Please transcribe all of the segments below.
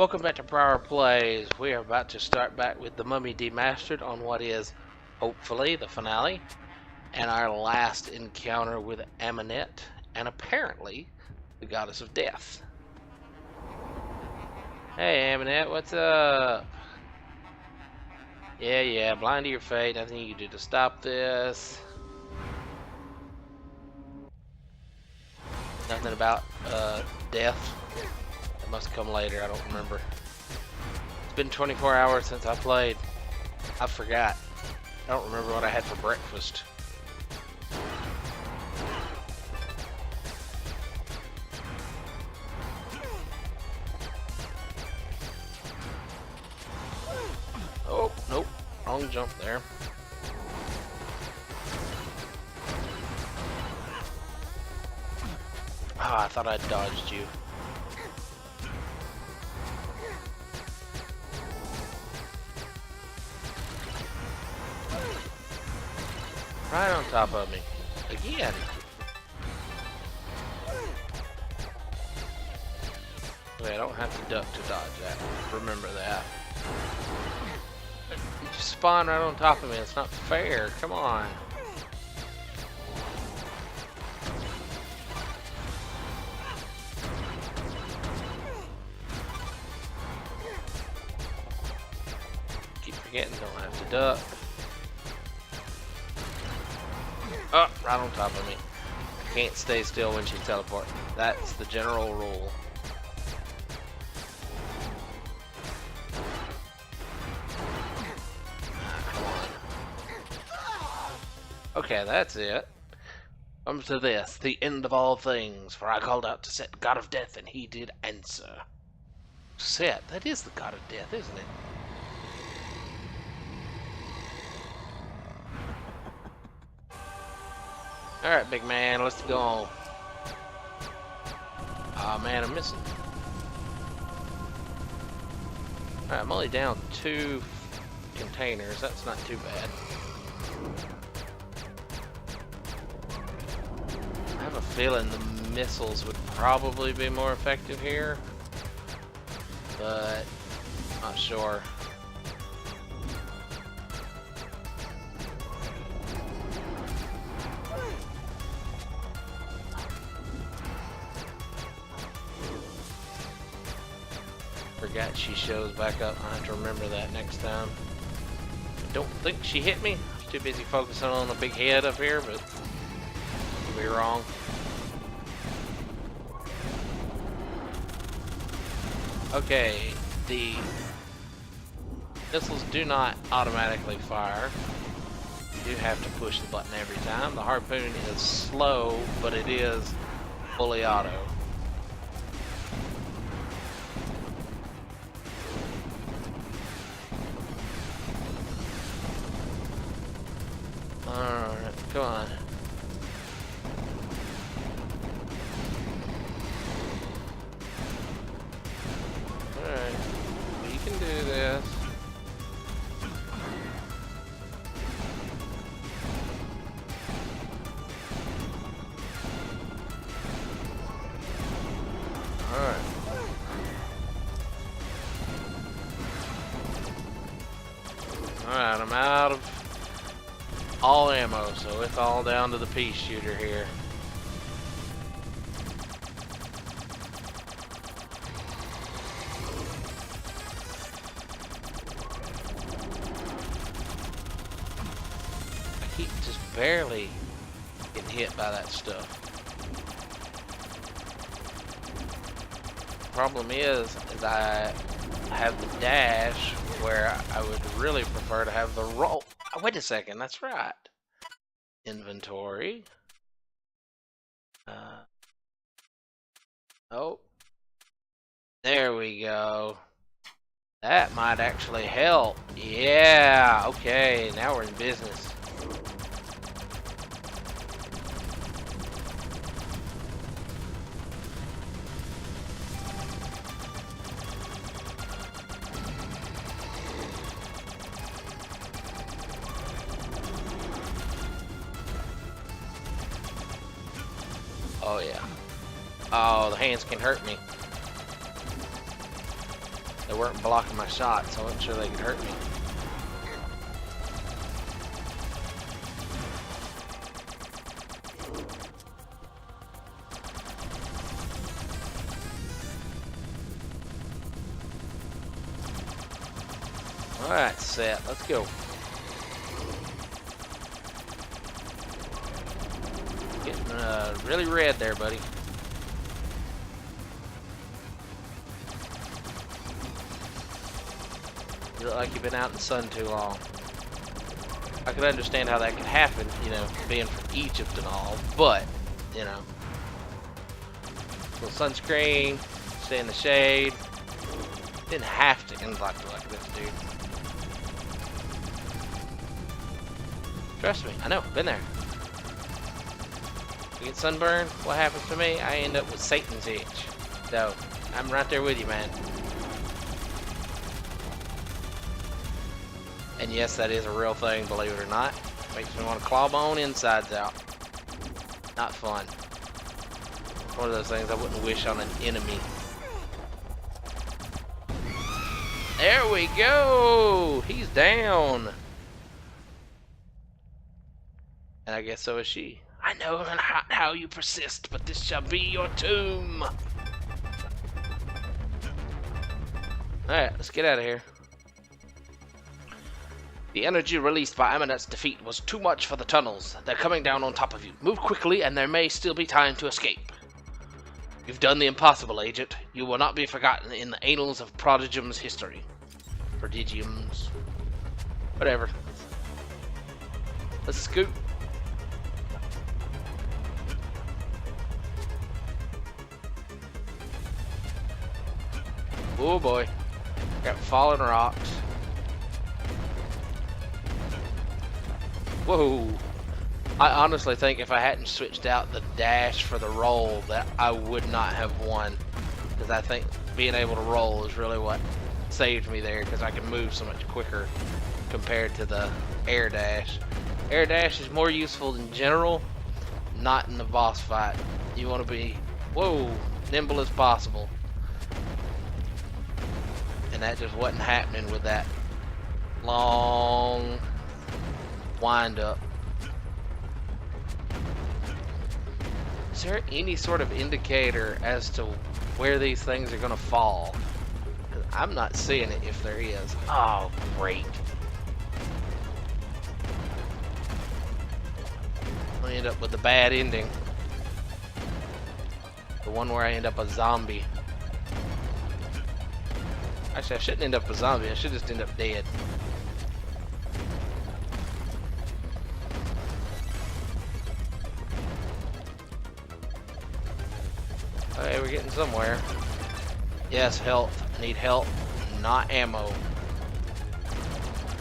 Welcome back to Prior Plays. We are about to start back with The Mummy Demastered on what is, hopefully, the finale, and our last encounter with Aminette, and apparently, the Goddess of Death. Hey Aminette, what's up? Yeah, blind to your fate, nothing you can do to stop this. Nothing about, death. It must come later, I don't remember. It's been 24 hours since I played. I forgot. I don't remember what I had for breakfast. Oh, nope. Wrong jump there. Ah, I thought I'd dodged you. Right on top of me. Again. Wait, I don't have to duck to dodge that. Remember that. You spawn right on top of me. It's not fair. Come on. Keep forgetting, don't have to duck. Oh, right on top of me. Can't stay still when she teleports. That's the general rule. Come on. Okay, that's it. Come to this, the end of all things, for I called out to Set, God of Death, and he did answer. Set, that is the God of Death, isn't it? Alright, big man, let's go on. Aw, man, I'm missing. Alright, I'm only down 2 containers. That's not too bad. I have a feeling the missiles would probably be more effective here, but not sure. Forgot she shows back up. I have to remember that next time. I don't think she hit me. I was too busy focusing on the big head up here, but could be wrong. Okay, the missiles do not automatically fire. You do have to push the button every time. The harpoon is slow, but it is fully auto. Alright, come on. Alright, we can do this. Alright. Alright, I'm out of all ammo, so it's all down to the pea shooter here. I keep just barely getting hit by that stuff. Problem is I have the dash where I would really prefer to have the roll. Oh, wait a second, that's right. Inventory. Oh. There we go. That might actually help. Yeah, okay, now we're in business. Oh yeah. Oh, the hands can hurt me. They weren't blocking my shot, so I wasn't sure they could hurt me. Alright, set. Let's go. Getting really red there, buddy. You look like you've been out in the sun too long. I could understand how that could happen, you know, being from Egypt and all, but, you know. A little sunscreen, stay in the shade. Didn't have to end like this, dude. Trust me, I know, been there. You get sunburned, what happens to me? I end up with Satan's itch. So, I'm right there with you, man. And yes, that is a real thing, believe it or not. Makes me want to claw my own insides out. Not fun. One of those things I wouldn't wish on an enemy. There we go! He's down! And I guess so is she. I know not how you persist, but this shall be your tomb! Alright, let's get out of here. The energy released by Amanet's defeat was too much for the tunnels. They're coming down on top of you. Move quickly, and there may still be time to escape. You've done the impossible, Agent. You will not be forgotten in the annals of Prodigium's history. Prodigiums. Whatever. Let's scoot. Oh boy. Got fallen rocks. Whoa. I honestly think if I hadn't switched out the dash for the roll that I would not have won. Because I think being able to roll is really what saved me there, because I can move so much quicker compared to the air dash. Air dash is more useful in general, not in the boss fight. You want to be, whoa, nimble as possible. And that just wasn't happening with that long wind up. Is there any sort of indicator as to where these things are going to fall? I'm not seeing it if there is. Oh, great. I end up with the bad ending. The one where I end up a zombie. Actually, I shouldn't end up a zombie. I should just end up dead. Okay, we're getting somewhere. Yes, health. I need health, not ammo.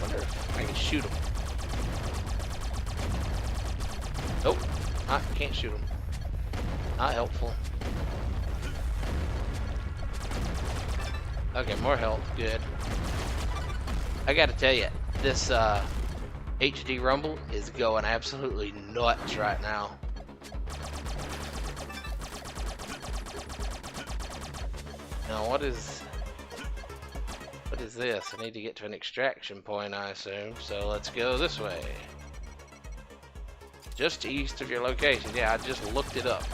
Wonder if I can shoot them. Nope. I can't shoot them. Not helpful. Okay, more health. Good. I gotta tell you, this HD Rumble is going absolutely nuts right now. Now, what is this? I need to get to an extraction point, I assume. So let's go this way. Just east of your location. Yeah, I just looked it up.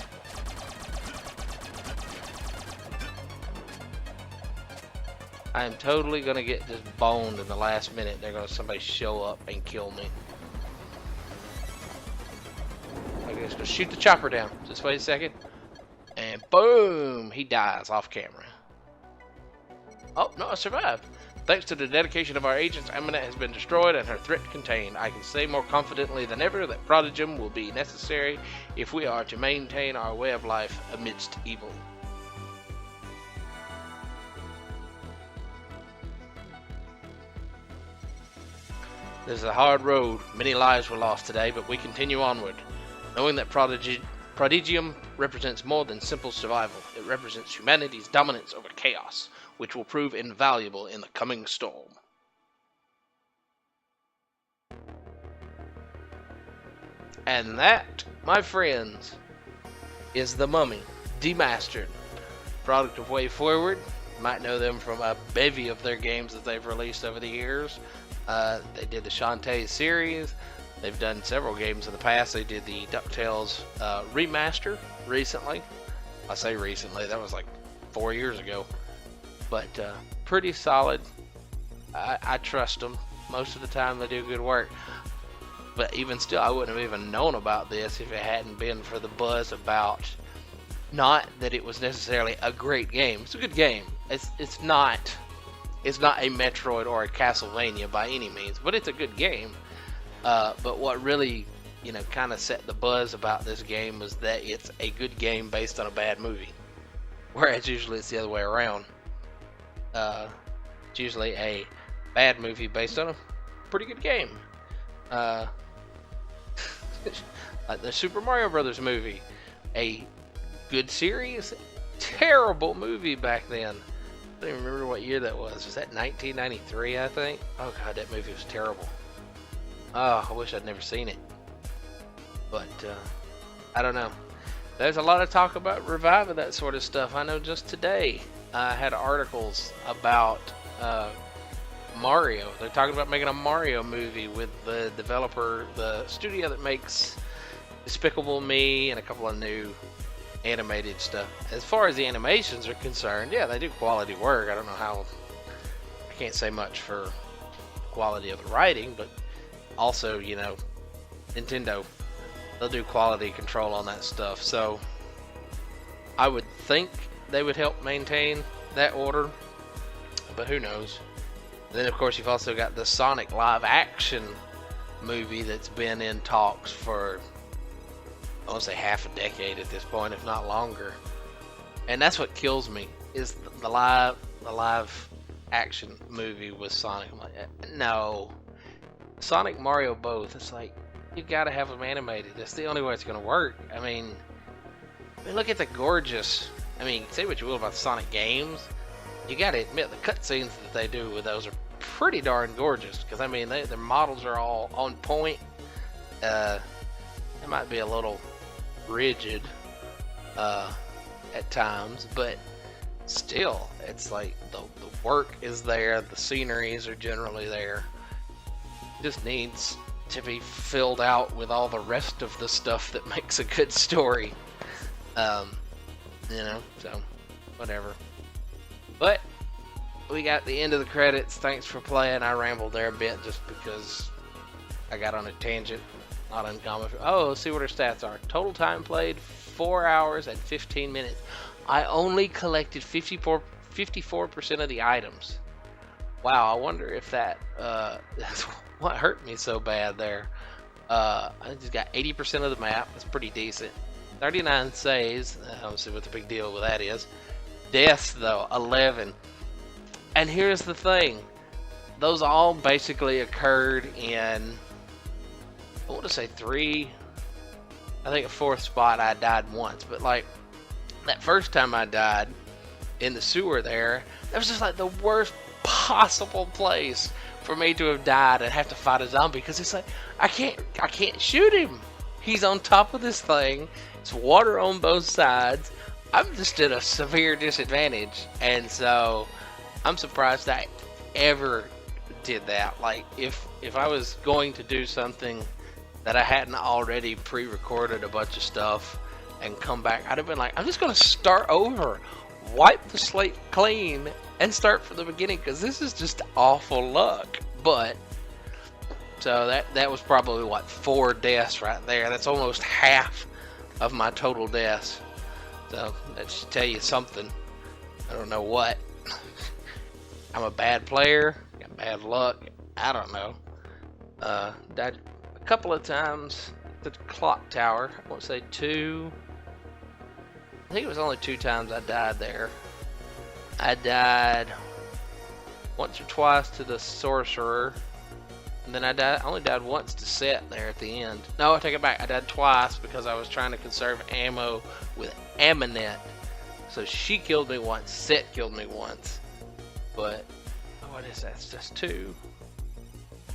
I am totally gonna get just boned in the last minute. They're gonna somebody show up and kill me. Okay, let's go shoot the chopper down. Just wait a second. And boom! He dies off camera. Oh, no, I survived. Thanks to the dedication of our agents, Amanet has been destroyed and her threat contained. I can say more confidently than ever that Prodigium will be necessary if we are to maintain our way of life amidst evil. This is a hard road. Many lives were lost today, but we continue onward, knowing that Prodigium represents more than simple survival. It represents humanity's dominance over chaos, which will prove invaluable in the coming storm. And that, my friends, is the Mummy Demastered, product of Way Forward, might know them from a bevy of their games that they've released over the years. They did the Shantae series. They've done several games in the past. They did the DuckTales remaster recently. I say recently, that was like 4 years ago. But pretty solid. I trust them. Most of the time they do good work. But even still, I wouldn't have even known about this if it hadn't been for the buzz about, not that it was necessarily a great game. It's a good game. It's not a Metroid or a Castlevania by any means, but it's a good game. But what really, kind of set the buzz about this game was that it's a good game based on a bad movie. Whereas usually it's the other way around. It's usually a bad movie based on a pretty good game. Like the Super Mario Brothers movie, a good series, terrible movie back then. I don't even remember what year that was. Was that 1993, I think? Oh god, that movie was terrible. Oh, I wish I'd never seen it. But I don't know. There's a lot of talk about reviving that sort of stuff. I know just today I had articles about Mario. They're talking about making a Mario movie with the developer, the studio that makes Despicable Me and a couple of new animated stuff. As far as the animations are concerned, yeah, they do quality work. I don't know how, I can't say much for quality of the writing, but also, Nintendo, they'll do quality control on that stuff. So I would think they would help maintain that order, but who knows. And then of course you've also got the Sonic live action movie that's been in talks for, I want to say half a decade at this point, if not longer. And that's what kills me, is the live action movie with Sonic. I'm like, no. Sonic, Mario both. It's like, you gotta have them animated. That's the only way it's gonna work. I mean, look at the gorgeous, say what you will about the Sonic games. You gotta admit, the cutscenes that they do with those are pretty darn gorgeous. Because, their models are all on point. It might be a little rigid at times, but still, it's like the work is there, the sceneries are generally there. Just needs to be filled out with all the rest of the stuff that makes a good story. So whatever. But we got the end of the credits. Thanks for playing. I rambled there a bit just because I got on a tangent. Not uncommon. Oh, let's see what our stats are. Total time played, 4 hours and 15 minutes. I only collected 54% of the items. Wow, I wonder if that's what hurt me so bad there. I just got 80% of the map. That's pretty decent. 39 saves. I don't see what the big deal with that is. Deaths, though, 11. And here's the thing. Those all basically occurred in, I want to say 3. I think a 4th spot I died once. But like, that first time I died in the sewer there, that was just like the worst possible place for me to have died and have to fight a zombie, because it's like I can't shoot him. He's on top of this thing. It's water on both sides. I'm just at a severe disadvantage, and so I'm surprised I ever did that. Like if I was going to do something that I hadn't already pre-recorded a bunch of stuff and come back, I'd have been like, I'm just gonna start over, wipe the slate clean, and start from the beginning, because this is just awful luck. But so that was probably what, 4 deaths right there. That's almost half of my total deaths. So that should tell you something. I don't know what. I'm a bad player, got bad luck, I don't know. Died a couple of times at the clock tower. I won't say 2. I think it was only 2 times I died there. I died once or twice to the sorcerer, and then I only died once to Set there at the end. No, I take it back. I died twice because I was trying to conserve ammo with Aminette. So she killed me once, Set killed me once. But what is that? It's just 2,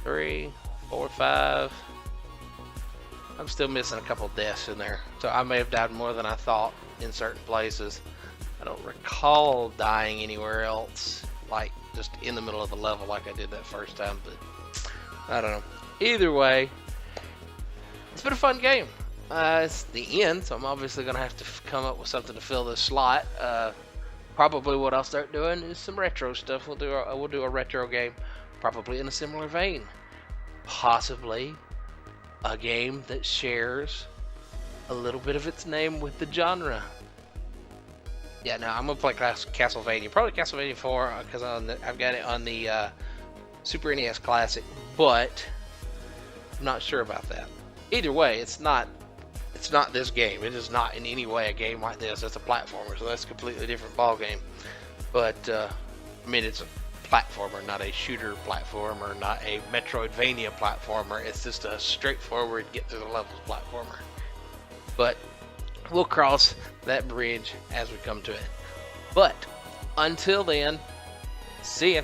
3, 4, 5. I'm still missing a couple deaths in there, so I may have died more than I thought in certain places. I don't recall dying anywhere else, like just in the middle of the level like I did that first time, but I don't know. Either way, it's been a fun game. It's the end, so I'm obviously going to have to come up with something to fill this slot. Probably what I'll start doing is some retro stuff. We'll do a retro game, probably in a similar vein. Possibly a game that shares a little bit of its name with the genre. Yeah, no, I'm gonna play Castlevania. Probably Castlevania 4 because I've got it on the Super NES Classic, but I'm not sure about that. Either way, it's not this game. It is not in any way a game like this. It's a platformer, so that's a completely different ball game. But I mean, it's a platformer, not a shooter platformer, not a Metroidvania platformer. It's just a straightforward get through the levels platformer. But we'll cross that bridge as we come to it. But until then, see ya.